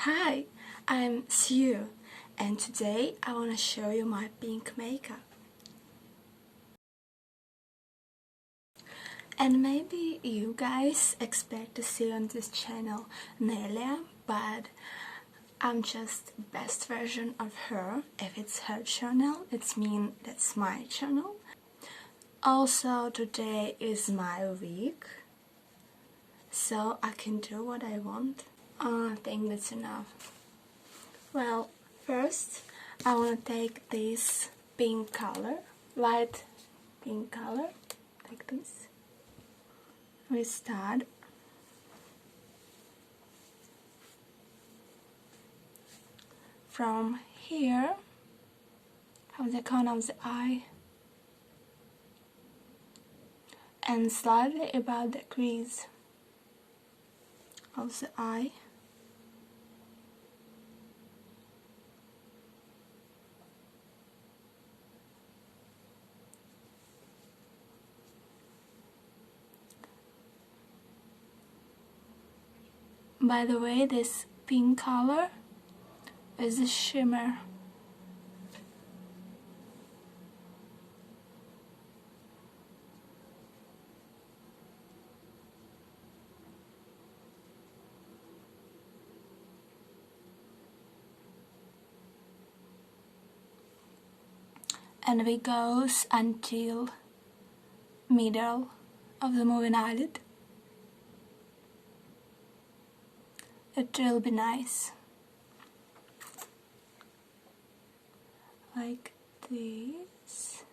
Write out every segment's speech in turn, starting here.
Hi, I'm Sue, and today I want to show you my pink makeup. And maybe you guys expect to see on this channel Nelia, but I'm just the best version of her. If it's her channel, it's mean that's my channel. Also, today is my week, so I can do what I want. I think that's enough. Well, first I want to take this pink color, light pink color, like this. We start from here, from the corner of the eye, and slightly above the crease of the eye. By the way, this pink color is a shimmer. And it goes until middle of the moving eyelid. It will be nice, like this.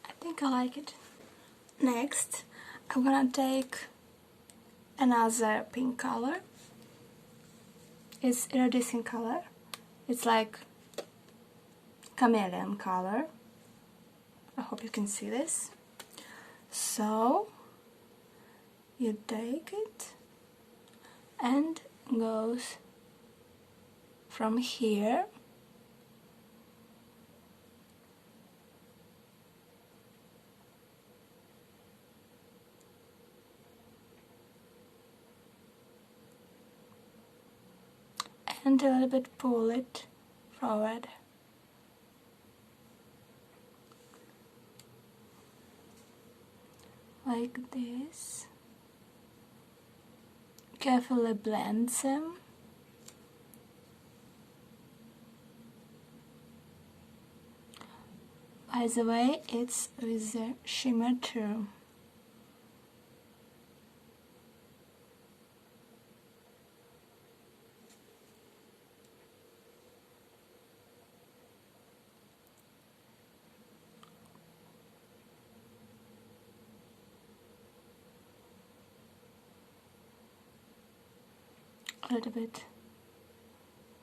I think I like it. Next, I'm gonna take another pink color. It's iridescent color. It's like chameleon color. I hope you can see this. So you take it and goes from here and a little bit pull it forward. Like this. Carefully blend them. By the way, it's with the shimmer too. A little bit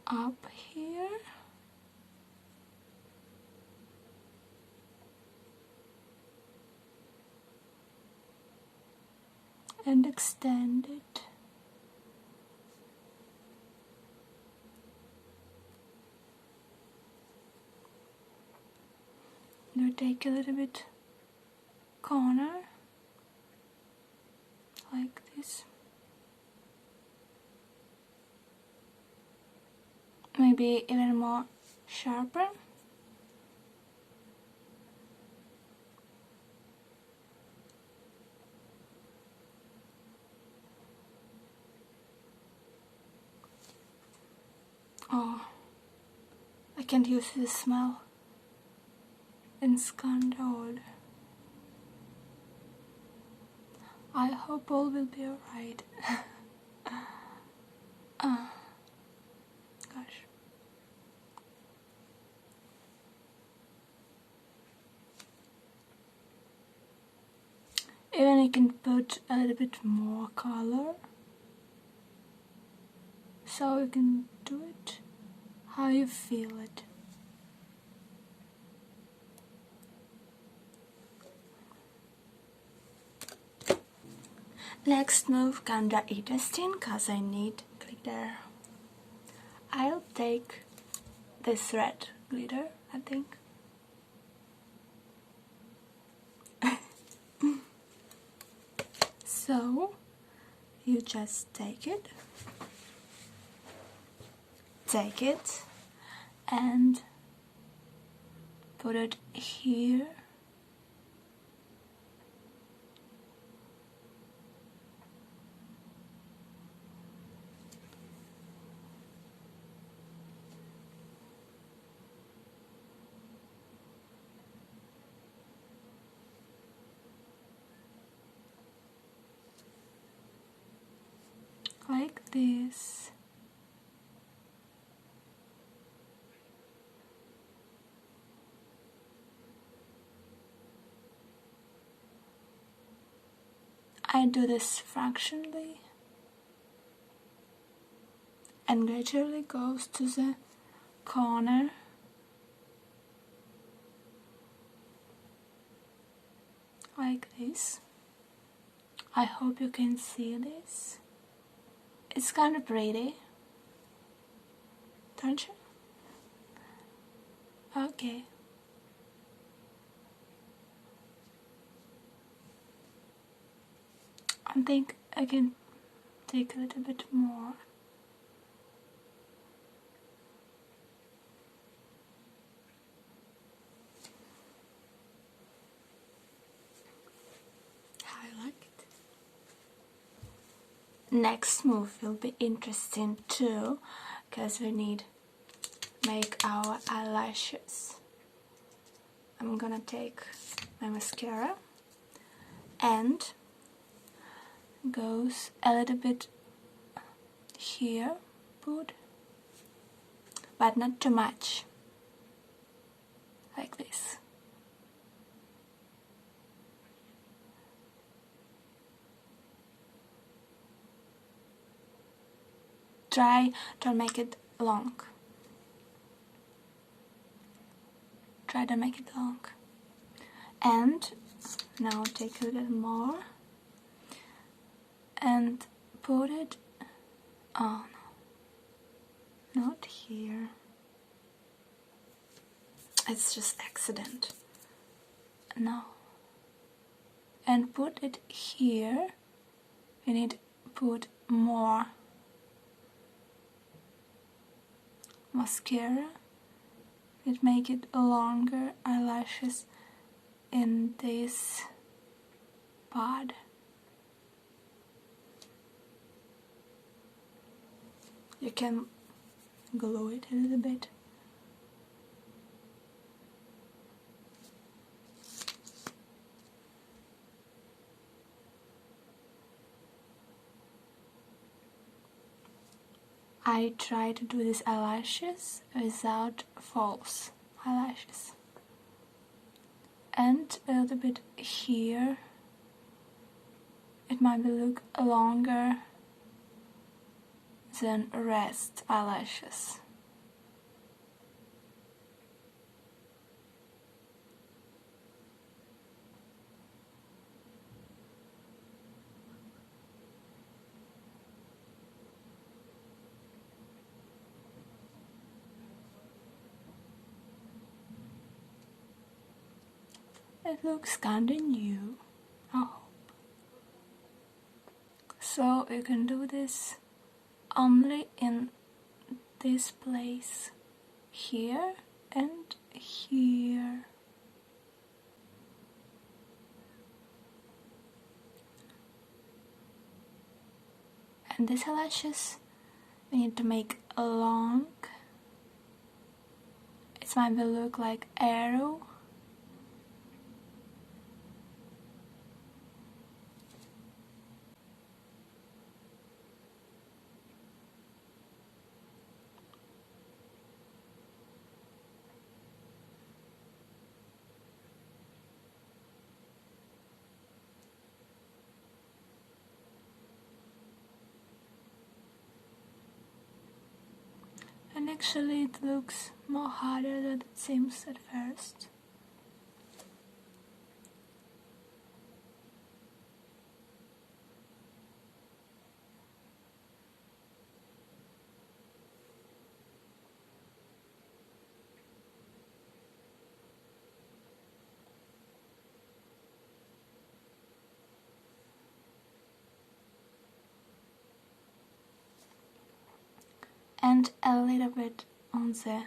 up here. And extend it. You take a little bit corner, like this. Maybe even more sharper. Oh, I can't use this smell. It's kind of old. I hope all will be alright. Gosh. Even you can put a little bit more color, so you can do it how you feel it. Next move, kinda interesting, cause I need glitter. I'll take this red glitter, I think. So you just take it and put it here. Like this. I do this fractionally and gradually goes to the corner. Like this. I hope you can see this. It's kind of pretty, don't you? Okay. I think I can take a little bit more. I like it. Next move will be interesting too, because we need make our eyelashes. I'm gonna take my mascara and goes a little bit here, put, but not too much, like this. Try to make it long. Try to make it long. And now take a little more and put it on. Not here. It's just accident. No. And put it here. You need to put more mascara. It make it longer eyelashes in this part. You can glue it a little bit. I try to do these eyelashes without false eyelashes. And a little bit here. It might look longer than rest eyelashes. It looks kinda new, I hope. So you can do this only in this place, here and here. And these eyelashes we need to make long. It might look like arrow. And actually it looks more harder than it seems at first. and a little bit on the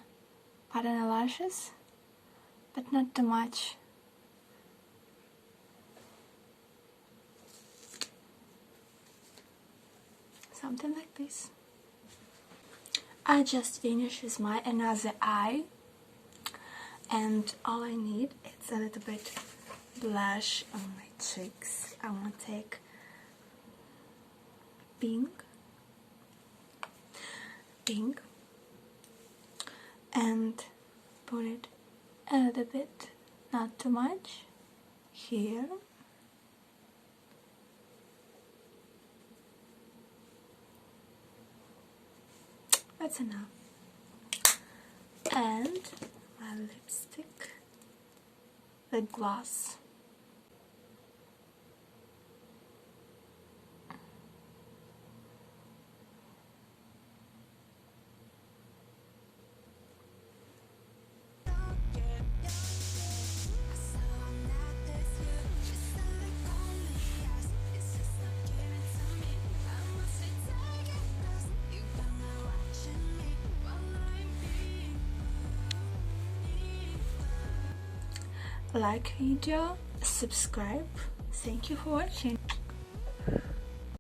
other lashes, but not too much. Something like this. I just finished with my another eye, and all I need is a little bit blush on my cheeks. I want to take pink and put it a little bit, not too much, here. That's enough. And my lipstick, lip gloss. Like video, subscribe. Thank you for watching.